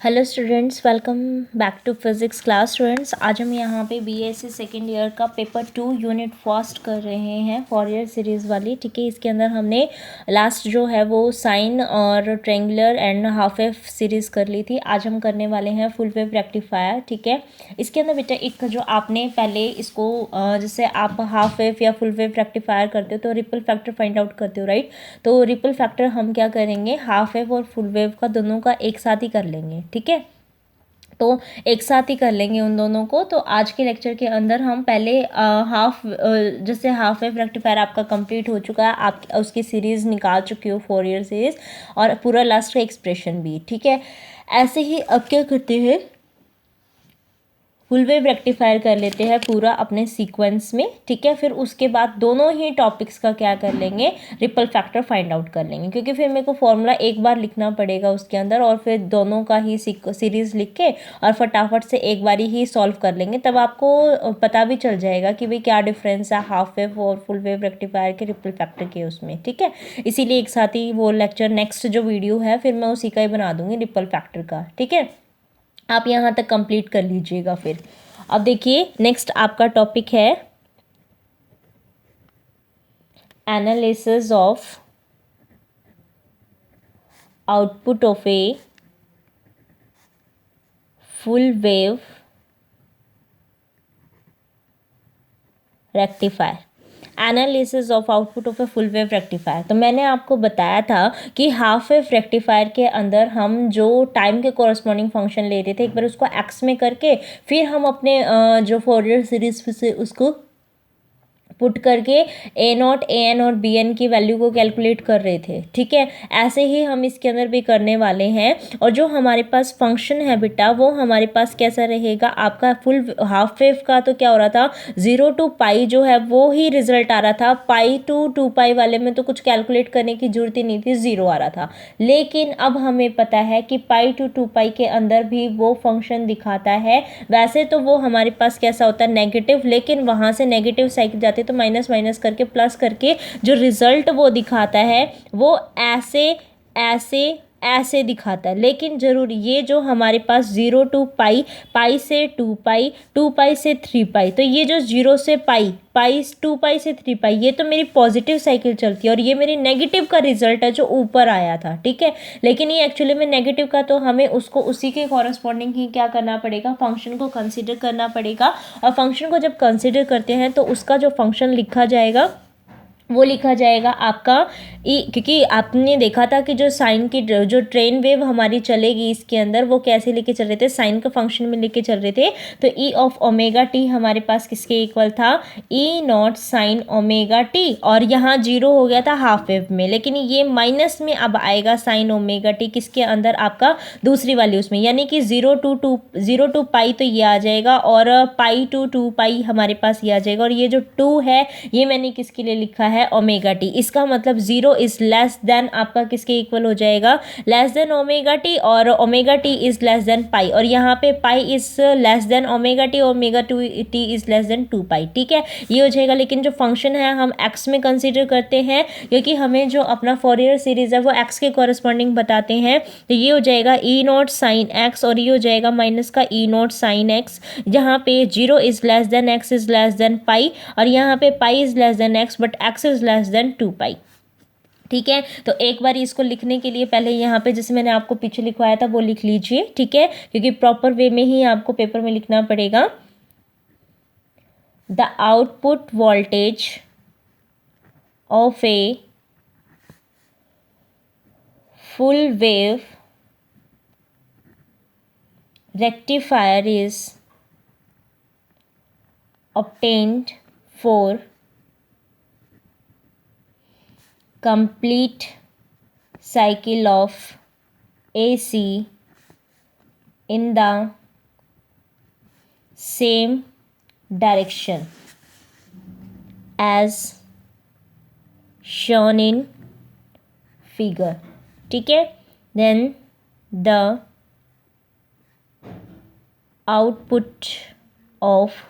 Hello students, welcome back to physics class. Students, आज हम यहाँ पे बीएससी सेकेंड ईयर का पेपर 2 यूनिट फर्स्ट कर रहे हैं फॉरियर सीरीज़ वाली। ठीक है, इसके अंदर हमने लास्ट जो है वो साइन और triangular and half wave series कर ली थी। आज हम करने वाले हैं फुल वेव रेक्टिफायर। ठीक है, इसके अंदर बेटा एक जो आपने पहले इसको जैसे आप हाफ वेव या फुल वेव रेक्टिफायर करते हो तो रिपल फैक्टर फाइंड आउट करते हो, राइट। तो रिपल फैक्टर हम क्या करेंगे, हाफ वेव और फुल वेव का दोनों का एक साथ ही कर लेंगे। ठीक है, तो एक साथ ही कर लेंगे उन दोनों को। तो आज के लेक्चर के अंदर हम पहले जैसे हाफ वेव रेक्टिफायर आपका कंप्लीट हो चुका है, आप उसकी सीरीज़ निकाल चुके हो 4 ईयर सीरीज़, और पूरा लास्ट का एक्सप्रेशन भी। ठीक है, ऐसे ही अब क्या करते हैं, फुल वेव रेक्टिफायर कर लेते हैं पूरा अपने सीक्वेंस में। ठीक है, फिर उसके बाद दोनों ही टॉपिक्स का क्या कर लेंगे, रिपल फैक्टर फाइंड आउट कर लेंगे, क्योंकि फिर मेरे को फॉर्मूला एक बार लिखना पड़ेगा उसके अंदर, और फिर दोनों का ही सीरीज़ लिख के और फटाफट से एक बारी ही सॉल्व कर लेंगे। तब आपको पता भी चल जाएगा कि भाई क्या डिफरेंस है हाफ वेव और फुल वेव रेक्टिफायर के रिपल फैक्टर के उसमें। ठीक है, इसीलिए एक साथ ही वो लेक्चर नेक्स्ट जो वीडियो है फिर मैं उसी का ही बना दूंगी रिपल फैक्टर का। ठीक है, आप यहाँ तक कंप्लीट कर लीजिएगा। फिर अब देखिए, नेक्स्ट आपका टॉपिक है analysis of output of a full wave rectifier. Analysis of output of a full wave rectifier. तो मैंने आपको बताया था कि हाफ वेव रेक्टिफायर के अंदर हम जो टाइम के कॉरस्पॉन्डिंग फंक्शन ले रहे थे, एक बार उसको एक्स में करके फिर हम अपने जो फोरियर सीरीज से उसको पुट करके ए नॉट, ए एन और बी एन की वैल्यू को कैलकुलेट कर रहे थे। ठीक है, ऐसे ही हम इसके अंदर भी करने वाले हैं। और जो हमारे पास फंक्शन है बेटा, वो हमारे पास कैसा रहेगा, आपका फुल हाफ वेव का तो क्या हो रहा था, 0 to पाई जो है वो ही रिजल्ट आ रहा था। पाई टू 2 पाई वाले में तो कुछ कैलकुलेट करने की जरूरत ही नहीं थी, 0 आ रहा था। लेकिन अब हमें पता है कि पाई टू 2 पाई के अंदर भी वो फंक्शन दिखाता है। वैसे तो वो हमारे पास कैसा होता है, नेगेटिव, लेकिन वहाँ से नेगेटिव साइड जाते तो माइनस माइनस करके प्लस करके जो रिजल्ट वो दिखाता है वो ऐसे ऐसे ऐसे दिखाता है। लेकिन जरूर ये जो हमारे पास 0 to पाई, पाई से 2 पाई, 2 पाई से 3 पाई, तो ये जो 0 से पाई, पाई 2 पाई से 3 पाई, ये तो मेरी पॉजिटिव साइकिल चलती है, और ये मेरी नेगेटिव का रिजल्ट है जो ऊपर आया था। ठीक है, लेकिन ये एक्चुअली में नेगेटिव का, तो हमें उसको उसी के कॉरस्पॉन्डिंग ही क्या करना पड़ेगा, फंक्शन को कंसिडर करना पड़ेगा। और फंक्शन को जब कंसिडर करते हैं तो उसका जो फंक्शन लिखा जाएगा वो लिखा जाएगा आपका ई, क्योंकि आपने देखा था कि जो साइन की जो ट्रेन वेव हमारी चलेगी इसके अंदर, वो कैसे लेके चल रहे थे, साइन का फंक्शन में लेके चल रहे थे। तो ई ऑफ ओमेगा टी हमारे पास किसके इक्वल था, ई नॉट साइन ओमेगा टी, और यहाँ 0 हो गया था हाफ वेव में, लेकिन ये माइनस में अब आएगा साइन ओमेगा टी किसके अंदर, आपका दूसरी वाली उसमें, यानी कि 0 to पाई तो ये आ जाएगा, और पाई टू 2 पाई हमारे पास ये आ जाएगा। और ये जो 2 है ये मैंने किसके लिए लिखा है, ओमेगा टी। इसका मतलब 0 इज लेस देन आपका किसके इक्वल हो जाएगा, लेस देन ओमेगा टी, और omega t is less than pi, और यहाँ पे pi is less than omega t, omega t is less than 2 pi. ठीक है, ये हो जाएगा। लेकिन जो फंक्शन है हम एक्स में कंसीडर करते हैं, क्योंकि हमें जो अपना फॉरियर सीरीज है वो एक्स के कॉरस्पॉन्डिंग बताते हैं। तो ये हो जाएगा ई नॉट साइन एक्स, और ये हो जाएगा माइनस का ई नॉट साइन एक्स, जहाँ पे 0 is less than x is less than pi, और यहाँ पे pi is less than x but x is less than 2 pi. ठीक है, तो एक बार इसको लिखने के लिए पहले यहाँ पे जैसे मैंने आपको पीछे लिखवाया था वो लिख लीजिए। ठीक है, क्योंकि प्रॉपर वे में ही आपको पेपर में लिखना पड़ेगा। The output voltage of a full wave rectifier is obtained for complete cycle of AC in the same direction as shown in figure. ठीक है, then the output of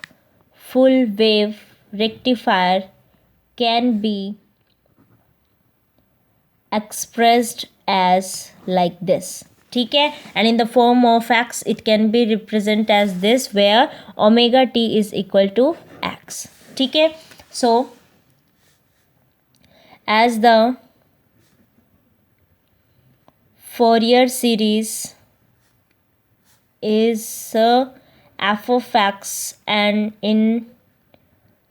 full wave rectifier can be expressed as like this. ठीक है, and in the form of x it can be represent as this where omega t is equal to x. ठीक है, so as the Fourier series is f of x and in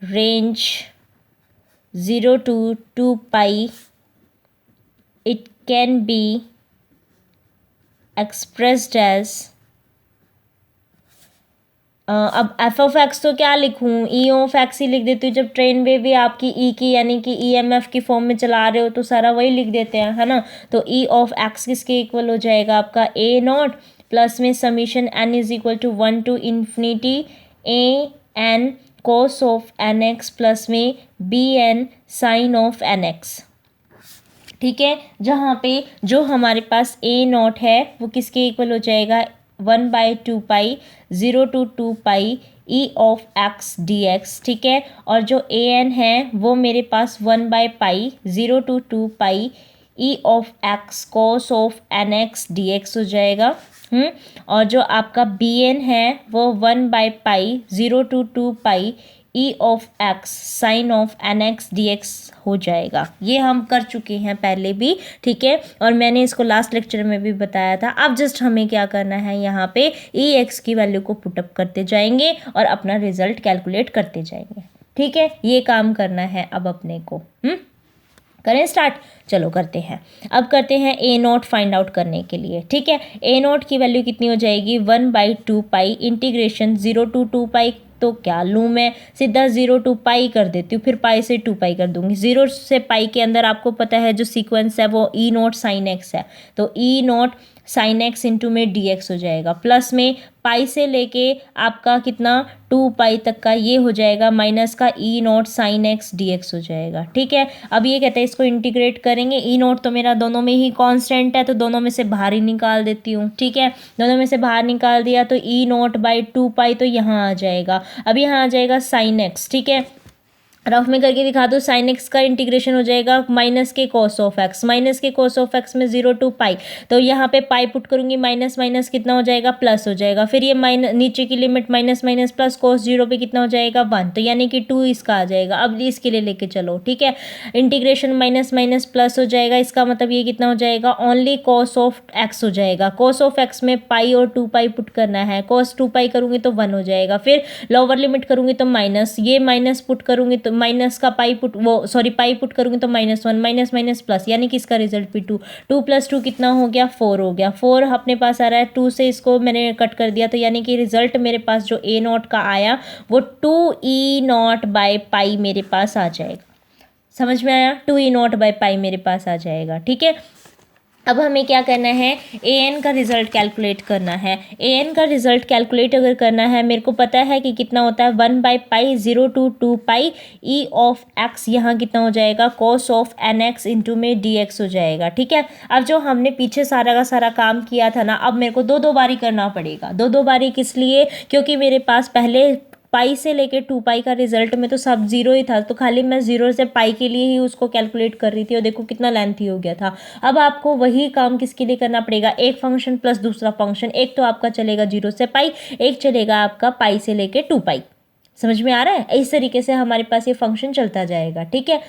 range 0 to 2 pi it can be expressed as अब F of x तो क्या लिखूँ, ई of x ही लिख देती हूँ. जब ट्रेन वेव भी आपकी ई की यानी कि ई एम एफ की फॉर्म में चला रहे हो तो सारा वही लिख देते हैं, है ना. तो ई ऑफ एक्स किसके इक्वल हो जाएगा आपका ए नॉट प्लस में summation n is equal to 1 to infinity a n cos of n x plus में b n sine of n x. ठीक है, जहाँ पे जो हमारे पास ए नॉट है वो किसके इक्वल हो जाएगा 1/2 pi 0 to 2 pi e of x d x. ठीक है, और जो ए एन है वो मेरे पास 1/पाई 0 to 2 pi e of x cos of n x d x हो जाएगा. और जो आपका बी एन है वो 1/पाई 0 to 2 pi e of x sine of n x d x हो जाएगा. ये हम कर चुके हैं पहले भी. ठीक है, और मैंने इसको लास्ट लेक्चर में भी बताया था. अब जस्ट हमें क्या करना है, यहाँ पे ई एक्स की वैल्यू को पुटअप करते जाएंगे और अपना रिजल्ट कैलकुलेट करते जाएंगे. ठीक है, ये काम करना है अब अपने को. करें स्टार्ट, चलो करते हैं. अब करते हैं ए नॉट फाइंड आउट करने के लिए. ठीक है, ए नॉट की वैल्यू कितनी हो जाएगी 1/2 पाई इंटीग्रेशन 0 to 2 पाई. तो क्या लूँ मैं, सीधा 0 to पाई कर देती हूँ, फिर पाई से 2 पाई कर दूंगी. 0 से पाई के अंदर आपको पता है जो सीक्वेंस है वो ई नॉट साइन एक्स है. तो ई नॉट साइन एक्स इंटू में डी एक्स हो जाएगा प्लस में पाई से लेके आपका कितना 2 पाई तक का ये हो जाएगा माइनस का e not sine x d x हो जाएगा. ठीक है, अब ये कहते हैं इसको इंटीग्रेट करेंगे. ई नॉट तो मेरा दोनों में ही कांस्टेंट है तो दोनों में से बाहर ही निकाल देती हूँ. ठीक है, दोनों में से बाहर निकाल दिया तो ई नॉट बाई 2 पाई तो यहाँ आ जाएगा. अब यहाँ आ जाएगा साइन एक्स. ठीक है, रफ में करके दिखा दो. साइन एक्स का इंटीग्रेशन हो जाएगा माइनस के कॉस ऑफ एक्स. माइनस के कॉस ऑफ एक्स में 0 to पाई तो यहाँ पे पाई पुट करूंगी माइनस माइनस कितना हो जाएगा प्लस हो जाएगा. फिर ये माइनस नीचे की limit minus minus plus cos 0 पे कितना हो जाएगा 1 तो यानी कि 2 इसका आ जाएगा. अब इसके लिए लेके चलो. ठीक है, इंटीग्रेशन माइनस माइनस प्लस हो जाएगा. इसका मतलब ये कितना हो जाएगा ओनली कॉस ऑफ एक्स हो जाएगा. कॉस ऑफ एक्स में पाई और 2 पाई पुट करना है. कॉस 2 पाई करूंगी तो 1 हो जाएगा. फिर लोअर लिमिट करूंगी तो माइनस, ये माइनस पुट करूंगी तो माइनस का पाई पुट पाई पुट करूंगी तो -1 माइनस माइनस प्लस यानी कि इसका रिजल्ट भी 2. 2 + 2 कितना हो गया 4 हो गया. 4 अपने पास आ रहा है. 2 से इसको मैंने कट कर दिया तो यानी कि रिजल्ट मेरे पास जो ए नॉट का आया वो 2E0/पाई मेरे पास आ जाएगा. समझ में आया, 2E0/पाई मेरे पास आ जाएगा. ठीक है, अब हमें क्या करना है, ए एन का रिजल्ट कैलकुलेट करना है. ए एन का रिजल्ट कैलकुलेट अगर करना है मेरे को पता है कि कितना होता है 1/पाई 0 to 2 pi e of x. यहाँ कितना हो जाएगा cos of n x into में डी एक्स हो जाएगा. ठीक है, अब जो हमने पीछे सारा का सारा काम किया था ना, अब मेरे को दो बारी करना पड़ेगा. दो बारी किस लिए, क्योंकि मेरे पास पहले पाई से लेके 2 पाई का रिजल्ट में तो सब 0 ही था. तो खाली मैं 0 से पाई के लिए ही उसको कैलकुलेट कर रही थी और देखो कितना लेंथी हो गया था. अब आपको वही काम किसके लिए करना पड़ेगा, एक फंक्शन प्लस दूसरा फंक्शन. एक तो आपका चलेगा 0 से पाई, एक चलेगा आपका पाई से लेके 2 पाई. समझ में आ रहा है, इस तरीके से हमारे पास ये फंक्शन चलता जाएगा. ठीक है,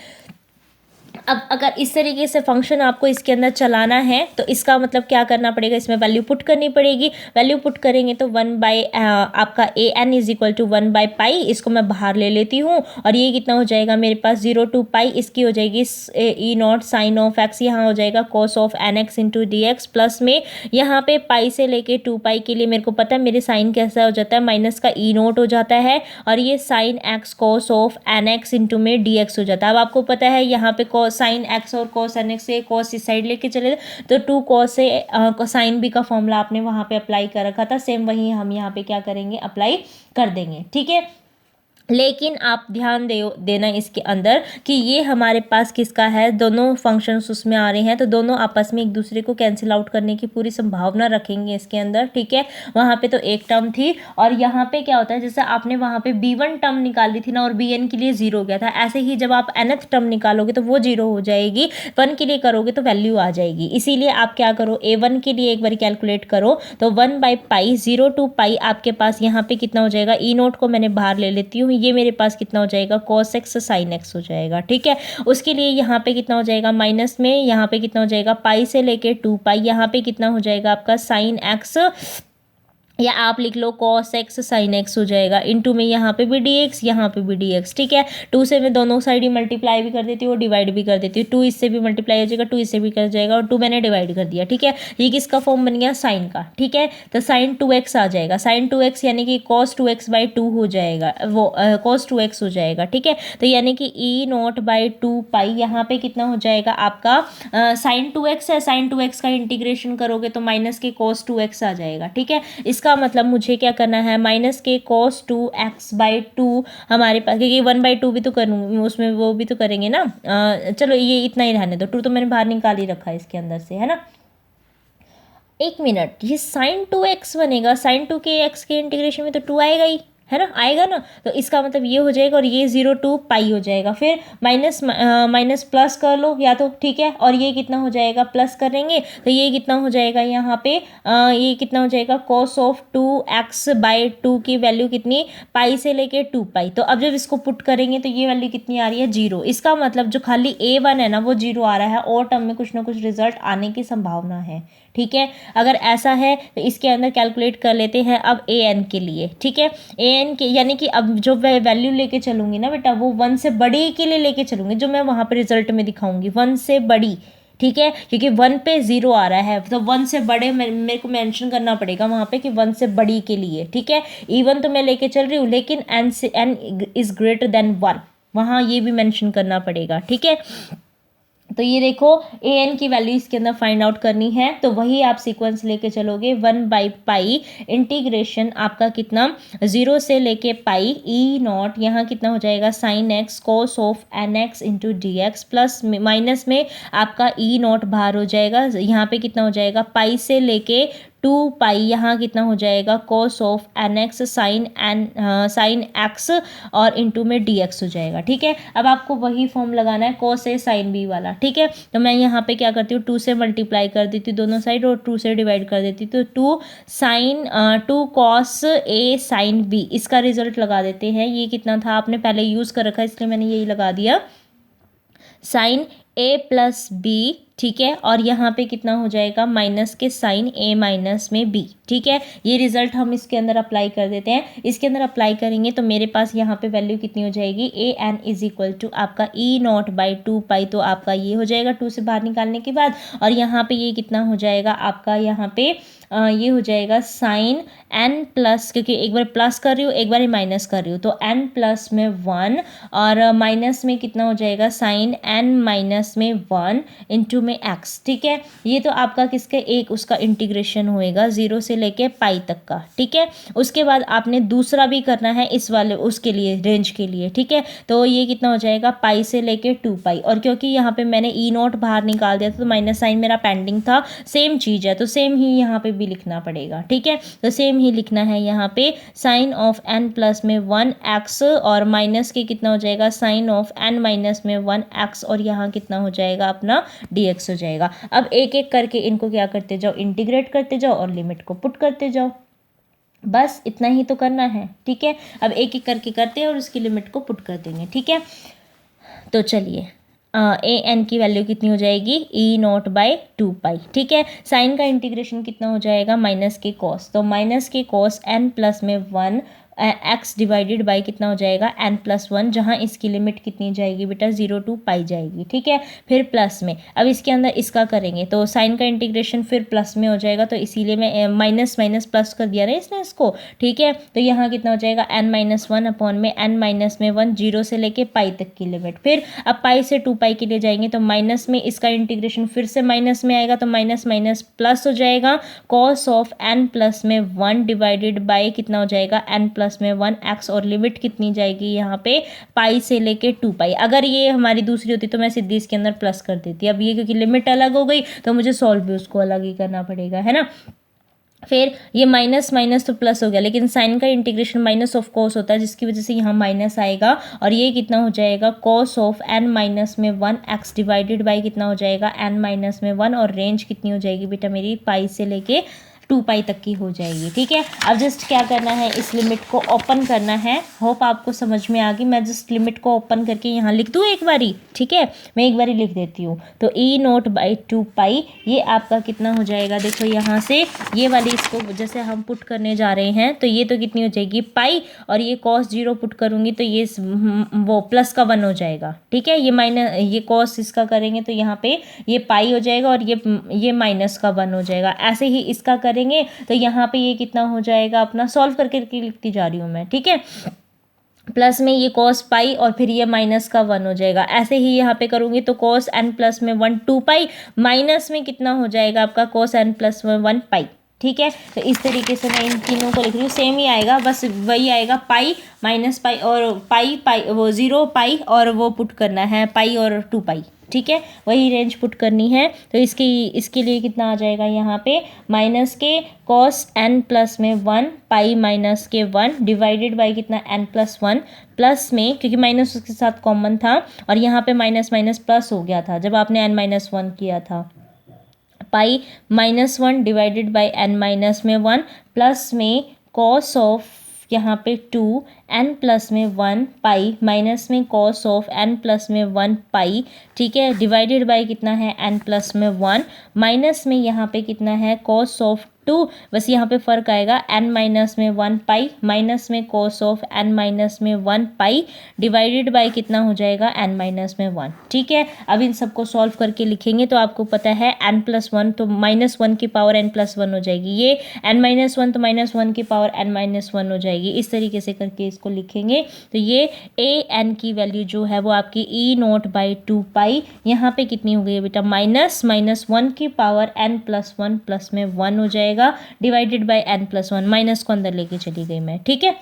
अब अगर इस तरीके से फंक्शन आपको इसके अंदर चलाना है तो इसका मतलब क्या करना पड़ेगा, इसमें वैल्यू पुट करनी पड़ेगी. वैल्यू पुट करेंगे तो आपका A N is equal to 1/पाई. इसको मैं बाहर ले लेती हूँ और ये कितना हो जाएगा मेरे पास 0 to पाई. इसकी हो जाएगी e not sine of x. यहाँ हो जाएगा cos of n x into d x plus में यहाँ पे पाई से लेके 2 पाई के लिए मेरे को पता है मेरे साइन कैसा हो जाता है, माइनस का ई नॉट हो जाता है और ये sine x cos of n x into में डी एक्स हो जाता है. अब आपको पता है यहाँ पे साइन एक्स और कॉस एन एक्स से कॉस इस साइड लेके चले तो 2 कॉस से साइन बी का फॉर्मूला आपने वहाँ पे अप्लाई कर रखा था. सेम वही हम यहाँ पे क्या करेंगे, अप्लाई कर देंगे. ठीक है, लेकिन आप ध्यान देना इसके अंदर कि ये हमारे पास किसका है, दोनों फंक्शंस उसमें आ रहे हैं, तो दोनों आपस में एक दूसरे को कैंसिल आउट करने की पूरी संभावना रखेंगे इसके अंदर, ठीक है। वहाँ पे तो एक टर्म थी और यहाँ पे क्या होता है, जैसे आपने वहाँ पे b1 टर्म निकाली थी ना और bn के लिए 0 हो गया था, ऐसे ही जब आप nth टर्म निकालोगे तो वो 0 हो जाएगी, 1 के लिए करोगे तो वैल्यू आ जाएगी। इसीलिए आप क्या करो, a1 के लिए एक बार कैलकुलेट करो तो 1/π 0 to π आपके पास यहाँ पे कितना हो जाएगा, ई नोट को मैंने बाहर ले लेती हूँ, ये मेरे पास कितना हो जाएगा, cos x sin x हो जाएगा, ठीक है। उसके लिए यहाँ पे कितना हो जाएगा, माइनस में यहाँ पे कितना हो जाएगा, पाई से लेके 2π, यहाँ पे कितना हो जाएगा आपका sin x, या आप लिख लो cos x sin x हो जाएगा, इनटू में यहाँ पे भी dx, यहाँ पे भी dx, ठीक है। 2 से मैं दोनों साइड ही मल्टीप्लाई भी कर देती हूँ और डिवाइड भी कर देती हूँ, 2 इससे भी मल्टीप्लाई हो जाएगा, 2 इससे भी कर जाएगा और 2 मैंने डिवाइड कर दिया, ठीक है। ये किसका फॉर्म बन गया, साइन का, ठीक है। तो sin 2x आ जाएगा, sin 2x यानी कि cos 2x/2 हो जाएगा, वो cos 2x हो जाएगा, ठीक है। तो यानी कि e0/2π यहाँ पे कितना हो जाएगा आपका, sin 2x है, sin 2x का इंटीग्रेशन करोगे तो माइनस के cos 2x आ जाएगा, ठीक है। इसका मतलब मुझे क्या करना है, माइनस के cos 2x/2 हमारे पास, क्योंकि 1/2 भी तो करूँगी उसमें, वो भी तो करेंगे ना, चलो ये इतना ही रहने दो, 2 तो मैंने बाहर निकाल ही रखा है इसके अंदर से, है ना। एक मिनट, ये sin 2x बनेगा, sin 2 के x के इंटीग्रेशन में तो 2 आएगा ही, है ना, आएगा ना, तो इसका मतलब ये हो जाएगा और ये 0 to π हो जाएगा, फिर माइनस माइनस प्लस कर लो या तो, ठीक है। और ये कितना हो जाएगा, प्लस करेंगे तो ये कितना हो जाएगा यहाँ पे, ये कितना हो जाएगा, cos of 2x/2 की वैल्यू कितनी, पाई से लेके 2π। तो अब जब इसको पुट करेंगे तो ये वैल्यू कितनी आ रही है, 0। इसका मतलब जो खाली a1 है ना वो 0 आ रहा है, और टर्म में कुछ ना कुछ रिजल्ट आने की संभावना है, ठीक है। अगर ऐसा है तो इसके अंदर कैलकुलेट कर लेते हैं अब an के लिए, ठीक है। an के यानी कि अब जो वैल्यू लेके चलूंगी ना बेटा, वो 1 से बड़ी के लिए लेके चलूंगी, जो मैं वहाँ पे रिजल्ट में दिखाऊंगी 1 से बड़ी, ठीक है। क्योंकि 1 पे 0 आ रहा है तो 1 से बड़े मेरे को मेंशन करना पड़ेगा वहाँ पे कि 1 से बड़ी के लिए, ठीक है। इवन तो मैं लेके चल रही हूँ लेकिन n इज ग्रेटर देन 1, वहाँ ये भी मेंशन करना पड़ेगा, ठीक है। तो ये देखो an की वैल्यू इसके अंदर फाइंड आउट करनी है, तो वही आप सीक्वेंस लेके चलोगे, 1/π इंटीग्रेशन आपका कितना, 0 से लेके पाई e0, यहाँ कितना हो जाएगा, sin x cos of nx into dx, plus minus में आपका e0 बाहर हो जाएगा, यहाँ पे कितना हो जाएगा, पाई से लेके 2π, यहाँ कितना हो जाएगा, cos of nx sin x और इंटू में dx हो जाएगा, ठीक है। अब आपको वही फॉर्म लगाना है cos a sin b वाला, ठीक है। तो मैं यहाँ पे क्या करती हूँ, 2 से मल्टीप्लाई कर देती हूँ दोनों साइड और 2 से डिवाइड कर देती हूँ, तो 2 cos a sin b, इसका रिजल्ट लगा देते हैं। ये कितना था, आपने पहले यूज़ कर रखा है इसलिए मैंने यही लगा दिया, sin a प्लस b, ठीक है। और यहाँ पे कितना हो जाएगा, माइनस के sin a माइनस में b, ठीक है। ये रिजल्ट हम इसके अंदर अप्लाई कर देते हैं, इसके अंदर अप्लाई करेंगे तो मेरे पास यहाँ पे वैल्यू कितनी हो जाएगी, an इज इक्वल टू आपका e0/2π, तो आपका ये हो जाएगा 2 से बाहर निकालने के बाद, और यहाँ पे ये कितना हो जाएगा आपका, यहाँ पे ये हो जाएगा sin n प्लस, क्योंकि एक बार प्लस कर रही हूँ एक बार ही माइनस कर रही हूँ, तो n प्लस में 1 और माइनस में कितना हो जाएगा, sin n माइनस में 1 इंटू में x, ठीक है। ये तो आपका किसके, एक उसका इंटीग्रेशन होएगा 0 से लेके पाई तक का, ठीक है। उसके बाद आपने दूसरा भी करना है इस वाले उसके लिए, रेंज के लिए, ठीक है। तो ये कितना हो जाएगा, पाई से लेके 2π, और क्योंकि यहाँ पे मैंने e0 बाहर निकाल दिया था तो माइनस साइन मेरा पेंडिंग था, सेम चीज़ है तो सेम ही यहाँ पे भी लिखना पड़ेगा, ठीक है। तो सेम ही लिखना है यहाँ पे, साइन ऑफ n प्लस में 1x और माइनस के कितना हो जाएगा, साइन ऑफ n माइनस में 1x, और यहाँ कितना हो जाएगा अपना dx हो जाएगा। अब एक एक करके इनको क्या करते जाओ, इंटीग्रेट करते जाओ और लिमिट को पुट करते जाओ, बस इतना ही तो करना है, ठीक है। अब एक एक करके करते हैं और उसकी लिमिट को पुट कर देंगे, ठीक है। तो चलिए an की वैल्यू कितनी हो जाएगी, e0/2π, ठीक है। साइन का इंटीग्रेशन कितना हो जाएगा, माइनस के कॉस, तो माइनस के कॉस n प्लस में 1 x डिवाइडेड बाई कितना हो जाएगा, n प्लस 1, जहाँ इसकी लिमिट कितनी जाएगी बेटा, 0 to π जाएगी, ठीक है। फिर प्लस में, अब इसके अंदर इसका करेंगे तो साइन का इंटीग्रेशन फिर प्लस में हो जाएगा, तो इसीलिए मैं माइनस माइनस प्लस कर दिया ना इसने इसको, ठीक है। तो यहाँ कितना हो जाएगा, n-1 अपॉन में n-1 0 से लेके पाई तक की लिमिट, फिर अब पाई से 2π के लिए जाएंगे तो माइनस में इसका इंटीग्रेशन फिर से माइनस में आएगा, तो माइनस माइनस प्लस हो जाएगा, कॉस ऑफ n प्लस में 1 डिवाइडेड बाई कितना हो जाएगा, n प्लस प्लस में 1 x, और लिमिट कितनी जाएगी यहाँ पे पाई से लेके 2 पाई। अगर ये हमारी दूसरी होती तो मैं सीधी इसके अंदर प्लस कर देती। अब ये क्योंकि लिमिट अलग हो गई तो मुझे सॉल्व भी उसको अलग ही करना पड़ेगा, है ना। फिर ये माइनस माइनस तो प्लस हो गया, लेकिन साइन का इंटीग्रेशन माइनस ऑफ कॉस होता है, जिसकी वजह से यहाँ माइनस आएगा, और ये कितना हो जाएगा कॉस ऑफ n माइनस में 1 x डिवाइडेड बाई कितना हो जाएगा n माइनस में 1, और रेंज कितनी हो जाएगी बेटा मेरी पाई से लेके 2 पाई तक की हो जाएगी। ठीक है, अब जस्ट क्या करना है, इस लिमिट को ओपन करना है। होप आपको समझ में आ गई। मैं जस्ट लिमिट को ओपन करके यहाँ लिख दूँ एक बारी, ठीक है, मैं एक बारी लिख देती हूँ। तो ई नोट बाई 2 पाई ये आपका कितना हो जाएगा, देखो यहाँ से ये वाली इसको जैसे हम पुट करने जा रहे हैं तो ये तो कितनी हो जाएगी पाई, और ये कॉस 0 पुट करूँगी तो ये वो प्लस का 1 हो जाएगा। ठीक है, ये माइनस, ये कॉस इसका करेंगे तो यहाँ पे ये पाई हो जाएगा, और ये माइनस का 1 हो जाएगा। ऐसे ही इसका करेंगे तो यहाँ पे ये कितना हो जाएगा, अपना सॉल्व करके लिखती जा रही हूँ मैं। ठीक है, प्लस में ये कॉस पाई और फिर ये माइनस का 1 हो जाएगा। ऐसे ही यहाँ पे करूँगी तो कॉस n प्लस में 1 2 पाई, माइनस में कितना हो जाएगा आपका कॉस n प्लस में 1 पाई। ठीक है, तो इस तरीके से मैं इन तीनों को लिख रही हूँ, सेम ही आएगा, बस वही आएगा पाई माइनस पाई और पाई वो 0 पाई, और वो पुट करना है पाई और 2 पाई। ठीक है, वही रेंज पुट करनी है। तो इसके लिए कितना आ जाएगा यहाँ पे माइनस के कॉस n प्लस में 1 पाई माइनस के 1 डिवाइडेड बाई कितना n प्लस 1, प्लस में क्योंकि माइनस उसके साथ कॉमन था, और यहाँ पे माइनस माइनस प्लस हो गया था जब आपने n माइनस 1 किया था, pi minus 1 divided by n minus में 1 प्लस में कॉस ऑफ यहाँ पे 2 n प्लस में 1 पाई माइनस में कॉस ऑफ n प्लस में 1 पाई। ठीक है, डिवाइडेड बाई कितना है n प्लस में 1 माइनस में यहाँ पे कितना है कॉस ऑफ 2, बस यहाँ पे फ़र्क आएगा n माइनस में 1 पाई माइनस में कॉस ऑफ n माइनस में 1 पाई डिवाइडेड बाई कितना हो जाएगा n माइनस में 1। ठीक है, अब इन सबको सॉल्व करके लिखेंगे तो आपको पता है n प्लस 1 तो माइनस 1 की पावर n प्लस 1 हो जाएगी, ये n माइनस 1 तो माइनस 1 की पावर n माइनस 1 हो जाएगी। इस तरीके से करके इसको लिखेंगे तो ये a n की वैल्यू जो है वो आपकी e नोट बाई 2 पाई यहाँ पे कितनी हो गई बेटा माइनस 1 की पावर n प्लस 1 प्लस में 1 हो जाएगा, divided by n plus 1, minus को अंदर लेके चली गई मैं। ठीक है,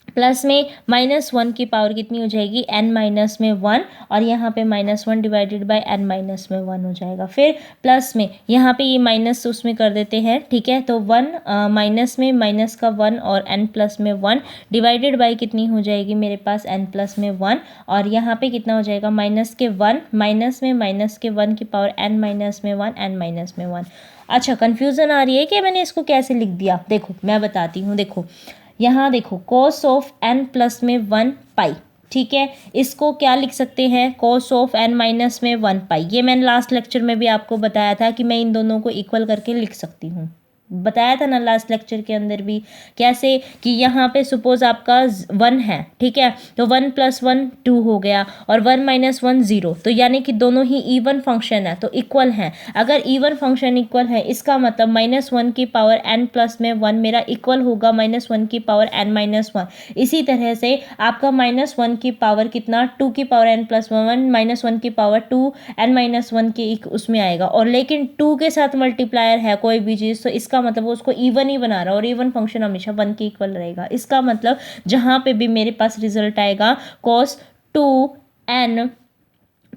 प्लस में माइनस 1 की पावर कितनी हो जाएगी n माइनस में 1, और यहाँ पे minus 1 divided by n minus में 1 हो जाएगा। फिर प्लस में यहाँ पे ये माइनस उसमें कर देते हैं। ठीक है, तो 1 माइनस में माइनस का 1 और n प्लस में 1 डिवाइडेड बाई कितनी हो जाएगी मेरे पास n प्लस में 1, और यहाँ पे कितना हो जाएगा माइनस के 1 माइनस में माइनस के 1 की पावर n माइनस में 1 n माइनस में 1। अच्छा, कन्फ्यूज़न आ रही है कि मैंने इसको कैसे लिख दिया, देखो मैं बताती हूँ। देखो यहाँ देखो कॉस ऑफ n प्लस में 1 पाई, ठीक है, इसको क्या लिख सकते हैं कॉस ऑफ n माइनस में 1 पाई। ये मैंने लास्ट लेक्चर में भी आपको बताया था कि मैं इन दोनों को इक्वल करके लिख सकती हूँ, बताया था ना लास्ट लेक्चर के अंदर भी। कैसे कि यहाँ पे सपोज आपका 1 है, ठीक है, तो 1 प्लस 1 2 हो गया, और 1 माइनस 1 0, तो यानी कि दोनों ही इवन फंक्शन है तो इक्वल हैं। अगर इवन फंक्शन इक्वल है इसका मतलब माइनस 1 की पावर n प्लस में 1 मेरा इक्वल होगा माइनस 1 की पावर n माइनस 1। इसी तरह से आपका माइनस 1 की पावर कितना 2 की पावर n प्लस 1 माइनस 1 की पावर 2 n माइनस 1 के उसमें आएगा, और लेकिन 2 के साथ मल्टीप्लायर है कोई भी चीज़ तो इसका मतलब वो उसको इवन ही बना रहा है, और इवन फंक्शन हमेशा 1 के इक्वल रहेगा। इसका मतलब जहाँ पे भी मेरे पास रिजल्ट आएगा cos 2n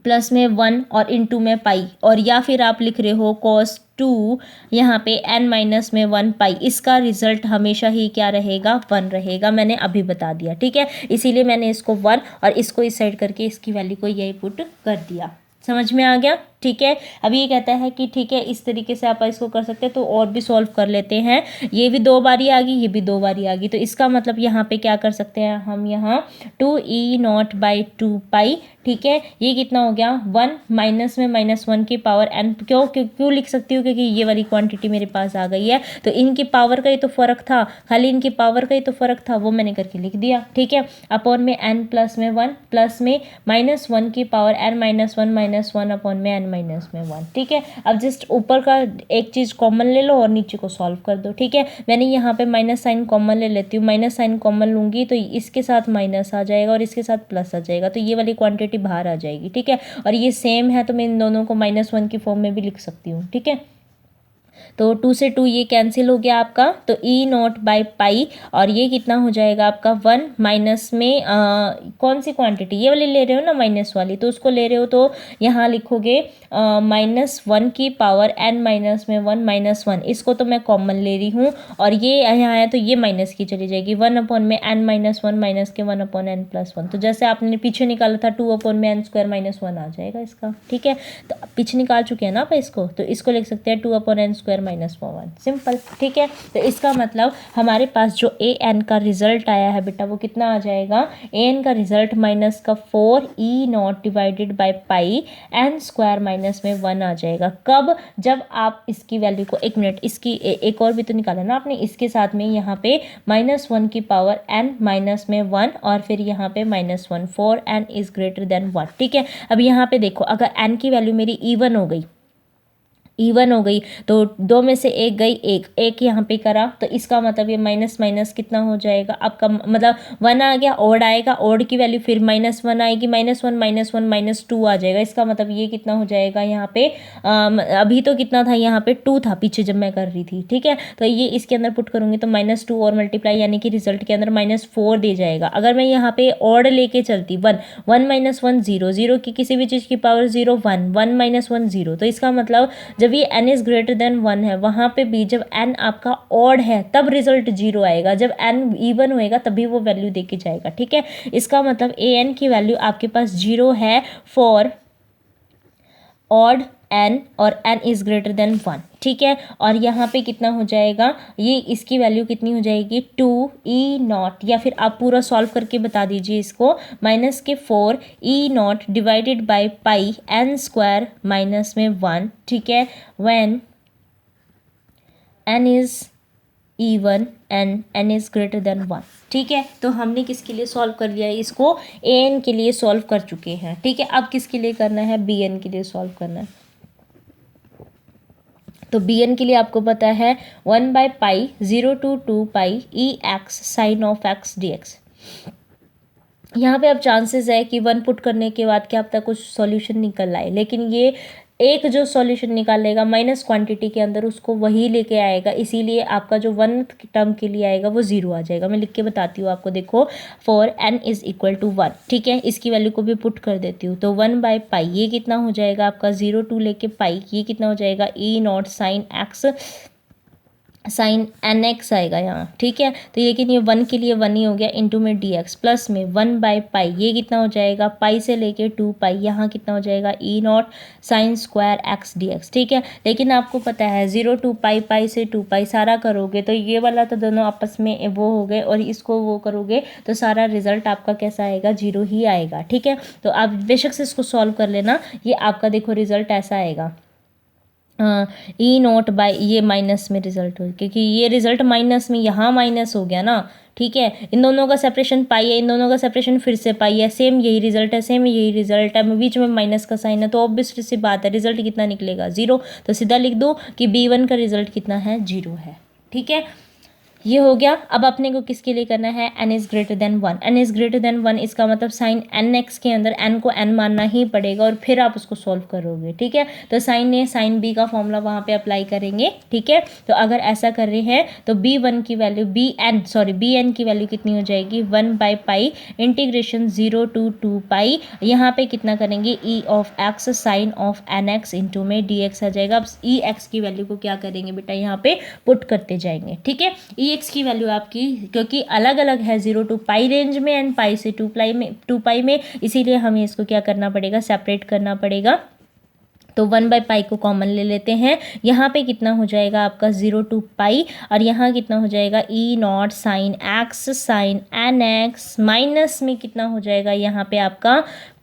प्लस में 1 और इनटू में पाई, और या फिर आप लिख रहे हो cos 2 यहाँ पे n माइनस में 1 पाई, इसका रिजल्ट हमेशा ही क्या रहेगा 1 रहेगा। मैंने अभी बता दिया, ठीक है, इसीलिए मैंने इसको 1 और इसको इस साइड करके इसकी वैल्यू को यही पुट कर दिया। समझ में आ गया, ठीक है। अभी ये कहता है कि ठीक है इस तरीके से आप इसको कर सकते हैं, तो और भी सॉल्व कर लेते हैं। ये भी 2 बारी आ गई, ये भी 2 बारी आ गई, तो इसका मतलब यहाँ पे क्या कर सकते हैं हम, यहाँ 2e नॉट बाई 2 पाई, ठीक है, ये कितना हो गया 1 माइनस में माइनस 1 की पावर n। क्यों लिख सकती हूँ, क्योंकि ये वाली क्वांटिटी मेरे पास आ गई है, तो इनकी पावर का ही तो फ़र्क था, खाली इनकी पावर का ही तो फ़र्क था, वो मैंने करके लिख दिया, ठीक है। अपॉन में n प्लस में 1 प्लस में माइनस 1 की power n minus 1 minus 1 upon में n माइनस में 1, ठीक है। अब जस्ट ऊपर का एक चीज़ कॉमन ले लो और नीचे को सॉल्व कर दो, ठीक है। मैंने यहाँ पे माइनस साइन कॉमन ले लेती हूँ, माइनस साइन कॉमन लूँगी तो इसके साथ माइनस आ जाएगा और इसके साथ प्लस आ जाएगा, तो ये वाली क्वांटिटी बाहर आ जाएगी, ठीक है। और ये सेम है तो मैं इन दोनों को -1 की फॉर्म में भी लिख सकती हूँ, ठीक है। तो 2 से 2 ये कैंसिल हो गया आपका, तो ई नॉट बाई पाई, और ये कितना हो जाएगा आपका 1 माइनस में कौन सी क्वांटिटी, ये वाली ले रहे हो ना माइनस वाली, तो उसको ले रहे हो तो यहाँ लिखोगे -1 की पावर n माइनस में 1 -1, इसको तो मैं कॉमन ले रही हूँ, और ये यहाँ आया तो ये माइनस की चली जाएगी, 1 अपॉन में n माइनस 1 माइनस के 1 अपॉन n प्लस 1, तो जैसे आपने पीछे निकाला था 2 अपॉन में n स्क्वायर माइनस 1 आ जाएगा इसका, ठीक है। तो पीछे निकाल चुके हैं ना आप इसको, तो इसको लिख सकते हैं 2 upon n square minus 1, simple, ठीक है। तो इसका मतलब हमारे पास जो ए एन का रिजल्ट आया है बेटा वो कितना आ जाएगा, ए एन का रिजल्ट माइनस का 4 e naught divided by pi n square minus में 1 आ जाएगा। कब, जब आप इसकी वैल्यू को, एक मिनट, इसकी एक और भी तो निकाला ना आपने, इसके साथ में यहाँ पे -1 की पावर n माइनस में 1 और फिर यहाँ पे -1, 4 n इज ग्रेटर देन 1, ठीक है। अब यहाँ पे देखो, अगर n की वैल्यू मेरी इवन हो गई, इवन हो गई तो 2 में से एक गई, एक यहाँ पे करा, तो इसका मतलब ये माइनस माइनस कितना हो जाएगा आपका, मतलब 1 आ गया, ओड आएगा, ओड की वैल्यू फिर -1 आएगी, -1 -2 आ जाएगा, इसका मतलब ये कितना हो जाएगा यहाँ पे, अभी तो कितना था यहाँ पे 2 था पीछे जब मैं कर रही थी, ठीक है। तो ये इसके अंदर पुट करूँगी तो -2 और मल्टीप्लाई यानी कि रिजल्ट के अंदर -4 दे जाएगा। अगर मैं यहाँ पे ओड लेके चलती 1 -1 0 0 की किसी भी चीज़ की पावर 0 1 1 -1 0, तो इसका मतलब जब ये n इज ग्रेटर देन 1 है, वहाँ पे भी जब n आपका ऑड है तब रिजल्ट 0 आएगा, जब n इवन होएगा तभी वो वैल्यू दे के जाएगा, ठीक है। इसका मतलब ए एन की वैल्यू आपके पास 0 है फॉर ऑड n और n इज ग्रेटर देन 1, ठीक है। और यहाँ पे कितना हो जाएगा, ये इसकी वैल्यू कितनी हो जाएगी 2 ई नॉट, या फिर आप पूरा सॉल्व करके बता दीजिए इसको, -4 e naught divided by pi n square minus में 1, ठीक है, when n is even and n is greater than 1, ठीक है। तो हमने किसके लिए सॉल्व कर लिया है इसको, ए एन के लिए सॉल्व कर चुके हैं, ठीक है। अब किसके लिए करना है, बी एन के लिए सॉल्व करना है। तो बी एन के लिए आपको पता है 1 by pi 0 to 2 pi e x sine of x d x. यहाँ पे अब चांसेस है कि 1 पुट करने के बाद क्या आपका कुछ सॉल्यूशन निकल आए, लेकिन ये एक जो सॉल्यूशन निकालेगा माइनस क्वांटिटी के अंदर उसको वही लेके आएगा, इसीलिए आपका जो 1 टर्म के लिए आएगा वो 0 आ जाएगा। मैं लिख के बताती हूँ आपको, देखो for n is equal to 1, ठीक है। इसकी वैल्यू को भी पुट कर देती हूँ, तो 1 बाई पाई ये कितना हो जाएगा आपका 0 to लेके पाई, ये कितना हो जाएगा e not sine x sine n x आएगा यहाँ, ठीक है। तो लेकिन ये 1 के लिए 1 ही हो गया, इंटू में डी एक्स प्लस में 1 बाई पाई, ये कितना हो जाएगा पाई से लेके 2 पाई, यहाँ कितना हो जाएगा e not sine square x d x, ठीक है। लेकिन आपको पता है 0 to पाई, पाई से 2 पाई सारा करोगे तो ये वाला तो दोनों आपस में वो हो गए, और इसको वो करोगे तो सारा रिजल्ट आपका कैसा आएगा, 0 ही आएगा, ठीक है। तो आप बेशक से इसको सॉल्व कर लेना, ये आपका देखो रिजल्ट ऐसा आएगा, ई नॉट बाई, ये माइनस में रिजल्ट हो, क्योंकि ये रिजल्ट माइनस में यहाँ माइनस हो गया ना, ठीक है। इन दोनों का सेपरेशन पाई है, इन दोनों का सेपरेशन फिर से पाई है, सेम यही रिजल्ट है, सेम यही रिजल्ट है, बीच में माइनस का साइन है, तो ऑब्वियसली सी बात है रिजल्ट कितना निकलेगा 0। तो सीधा लिख दो कि B1 का रिजल्ट कितना है 0 है, ठीक है। ये हो गया। अब अपने को किसके लिए करना है, n is greater than 1, n is greater than 1, इसका मतलब साइन एन एक्स के अंदर n को n मानना ही पड़ेगा और फिर आप उसको सॉल्व करोगे, ठीक है। तो साइन ए साइन बी का फॉर्मूला वहाँ पे अप्लाई करेंगे, ठीक है। तो अगर ऐसा कर रहे हैं तो b1 की वैल्यू bn की वैल्यू कितनी हो जाएगी 1 by pi integration 0 to 2 pi, यहाँ पे कितना करेंगे e of x sine of n x into में dx आ जाएगा। अब ई एक्स की वैल्यू को क्या करेंगे बेटा, यहाँ पे पुट करते जाएंगे, ठीक है। एक्स की वैल्यू आपकी क्योंकि अलग अलग है 0 to पाई रेंज में एंड पाई से 2 पाई में, इसीलिए हमें इसको क्या करना पड़ेगा, सेपरेट करना पड़ेगा। तो 1 बाई पाई को कॉमन ले लेते हैं, यहाँ पे कितना हो जाएगा आपका 0 to पाई, और यहाँ कितना हो जाएगा e not sine x sine n x, minus में कितना हो जाएगा यहाँ पे आपका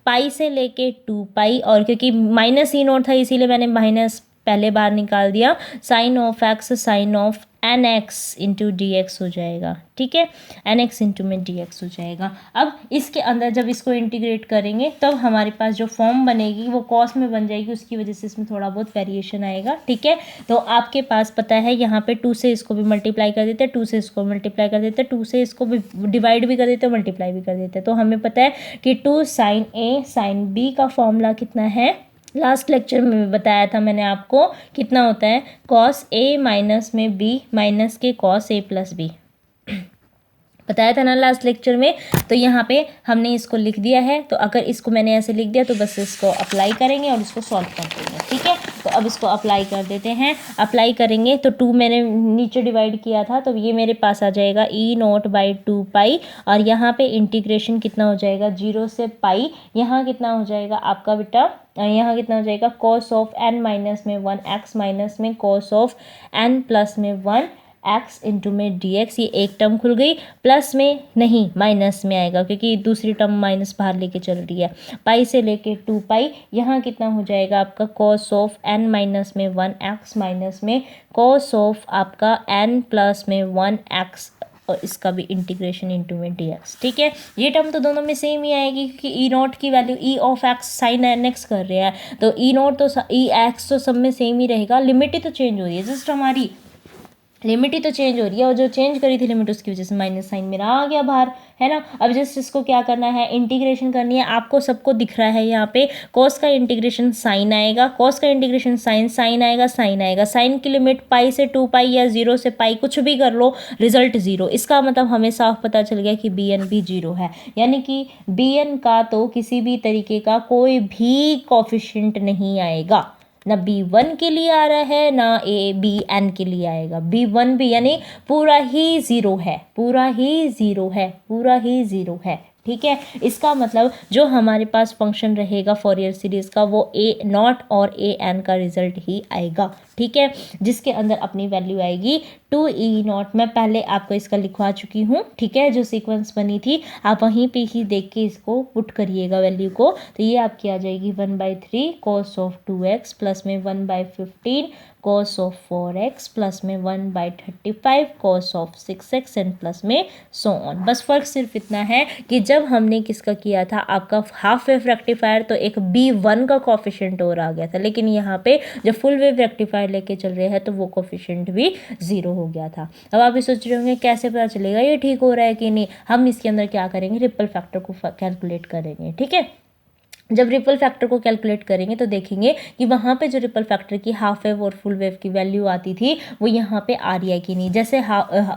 पाई से लेके 2 पाई, और क्योंकि माइनस ई नॉट था इसीलिए मैंने माइनस पहले बार निकाल दिया, sine of x sine of n x into d x हो जाएगा, ठीक है। एन एक्स इंटू में डी एक्स हो जाएगा। अब इसके अंदर जब इसको इंटीग्रेट करेंगे तब तो हमारे पास जो फॉर्म बनेगी वो कॉस में बन जाएगी, उसकी वजह से इसमें थोड़ा बहुत वेरिएशन आएगा, ठीक है। तो आपके पास पता है यहाँ पे 2 से इसको भी मल्टीप्लाई कर देते हैं, 2 से इसको मल्टीप्लाई कर देते हैं, 2 से इसको भी डिवाइड भी कर देते हैं, मल्टीप्लाई भी कर देते हैं। तो हमें पता है कि 2 साइन ए साइन बी का फॉर्मूला कितना है लास्ट लेक्चर में बताया था मैंने आपको कितना होता है कॉस ए माइनस में बी माइनस के कॉस ए प्लस बी, बताया था ना लास्ट लेक्चर में। तो यहाँ पे हमने इसको लिख दिया है, तो अगर इसको मैंने ऐसे लिख दिया तो बस इसको अप्लाई करेंगे और इसको सॉल्व कर देंगे, ठीक है। तो अब इसको अप्लाई कर देते हैं। अप्लाई करेंगे तो 2 मैंने नीचे डिवाइड किया था, तो ये मेरे पास आ जाएगा ई नॉट बाई 2 पाई, और यहाँ पे इंटीग्रेशन कितना हो जाएगा 0 से पाई। यहाँ कितना हो जाएगा आपका बेटा, यहाँ कितना हो जाएगा कॉस ऑफ एन माइनस में 1 एक्स माइनस में कॉस ऑफ एन प्लस में 1 एक्स इंटू में डी एक्स। ये एक टर्म खुल गई, प्लस में नहीं माइनस में आएगा क्योंकि दूसरी टर्म माइनस बाहर लेके चल रही है। पाई से लेके 2 पाई, यहाँ कितना हो जाएगा आपका कॉस ऑफ एन माइनस में 1 एक्स माइनस में कॉस ऑफ आपका एन प्लस में 1 एक्स, और इसका भी इंटीग्रेशन इंटू में डी एक्स, ठीक है। ये टर्म तो दोनों में सेम ही आएगी क्योंकि ई नॉट की value e of x sine n x कर रहे हैं, तो ई नॉट तो ई एक्स तो सब में सेम ही रहेगा। लिमिट ही तो चेंज हो रही है, जस्ट हमारी लिमिट ही तो चेंज हो रही है, और जो चेंज करी थी लिमिट उसकी वजह से माइनस साइन मेरा आ गया बाहर, है ना। अब जस्ट इसको क्या करना है, इंटीग्रेशन करनी है। आपको सबको दिख रहा है यहाँ पे कॉस का इंटीग्रेशन साइन आएगा, कॉस का इंटीग्रेशन साइन, साइन आएगा साइन आएगा, साइन की लिमिट पाई से 2 पाई या 0 से पाई कुछ भी कर लो, रिजल्ट 0। इसका मतलब हमें साफ पता चल गया कि बी एन भी 0 है, यानी कि बी एन का तो किसी भी तरीके का कोई भी कोफिशिएंट नहीं आएगा, ना B1 के लिए आ रहा है ना BN के लिए आएगा। B1 भी यानी पूरा ही ज़ीरो है, पूरा ही ज़ीरो है, पूरा ही ज़ीरो है, ठीक है। इसका मतलब जो हमारे पास फंक्शन रहेगा फॉरियर सीरीज़ का वो ए नॉट और ए एन का रिजल्ट ही आएगा, ठीक है, जिसके अंदर अपनी वैल्यू आएगी 2 ई नॉट। मैं पहले आपको इसका लिखवा चुकी हूँ, ठीक है, जो सीक्वेंस बनी थी आप वहीं पे ही देख के इसको पुट करिएगा वैल्यू को। तो ये आपकी आ जाएगी 1/3 कॉस ऑफ 2x प्लस में 1/15 कॉस ऑफ 4x प्लस में 1/35 cos of 6x and plus में सो ऑन। बस फ़र्क सिर्फ इतना है कि जब हमने किसका किया था आपका हाफ वेव रेक्टिफायर, तो एक B1 का कोफिशिएंट और आ गया था, लेकिन यहाँ पे जब फुल वेव रेक्टिफायर लेके चल रहे हैं तो वो कोफिशिएंट भी 0 हो गया था। अब आप ये सोच रहे होंगे कैसे पता चलेगा ये ठीक हो रहा है कि नहीं। हम इसके अंदर क्या करेंगे, रिपल फैक्टर को कैलकुलेट करेंगे, ठीक है। जब रिपल फैक्टर को कैलकुलेट करेंगे तो देखेंगे कि वहाँ पे जो रिपल फैक्टर की हाफ वेव और फुल वेव की वैल्यू आती थी वो यहाँ पे आ रही है कि नहीं। जैसे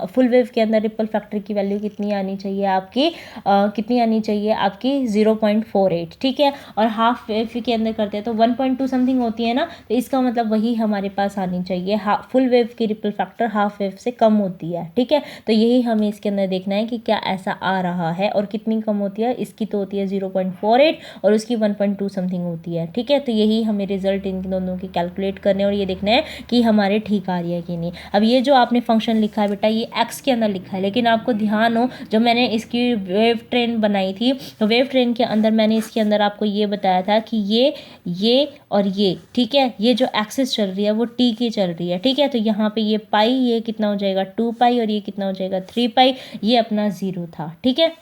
फुल वेव के अंदर रिपल फैक्टर की वैल्यू कितनी आनी चाहिए आपकी, कितनी आनी चाहिए आपकी 0.48, ठीक है, और हाफ वेव के अंदर करते हैं तो 1.2 समथिंग होती है ना, तो इसका मतलब वही हमारे पास आनी चाहिए। फुल वेव की रिपल फैक्टर हाफ वेव से कम होती है, ठीक है। तो यही हमें इसके अंदर देखना है कि क्या ऐसा आ रहा है, और कितनी कम होती है। इसकी तो होती है 0.48 और उसकी 1.2 समथिंग होती है, ठीक है। तो यही हमें रिजल्ट इन दोनों की कैलकुलेट करने और ये देखना है कि हमारे ठीक आ रही है कि नहीं। अब ये जो आपने फंक्शन लिखा है बेटा ये एक्स के अंदर लिखा है, लेकिन आपको ध्यान हो जब मैंने इसकी वेव ट्रेन बनाई थी तो वेव ट्रेन के अंदर मैंने इसके अंदर आपको ये बताया था कि ये और ये, ठीक है, ये जो एक्सिस चल रही है वो टी की चल रही है, ठीक है। तो यहाँ पे ये पाई, ये कितना हो जाएगा 2 पाई, और ये कितना हो जाएगा 3 पाई, ये अपना 0 था, ठीक है।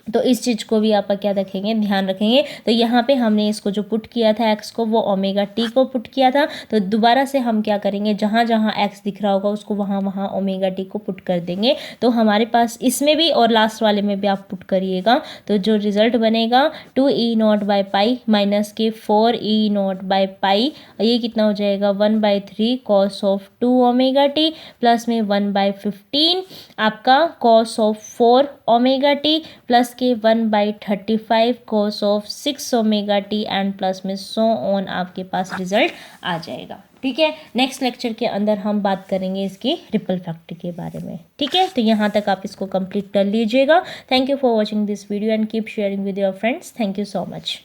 तो इस चीज़ को भी आप क्या रखेंगे, ध्यान रखेंगे। तो यहाँ पे हमने इसको जो पुट किया था एक्स को वो ओमेगा टी को पुट किया था, तो दोबारा से हम क्या करेंगे, जहाँ जहाँ एक्स दिख रहा होगा उसको वहाँ वहाँ ओमेगा टी को पुट कर देंगे। तो हमारे पास इसमें भी और लास्ट वाले में भी आप पुट करिएगा, तो जो रिजल्ट बनेगा 2 ई नॉट बाई पाई माइनस के 4 ई नॉट बाई पाई, ये कितना हो जाएगा 1/3 cos of 2 omega T plus में 1/15 आपका cos of 4 omega T plus के 1/35 cos of 6 omega T and plus में सो ऑन आपके पास रिजल्ट आ जाएगा, ठीक है। नेक्स्ट लेक्चर के अंदर हम बात करेंगे इसकी रिपल फैक्टर के बारे में, ठीक है। तो यहाँ तक आप इसको कंप्लीट कर लीजिएगा। Thank you for watching this video and keep sharing with your friends. Thank you so much.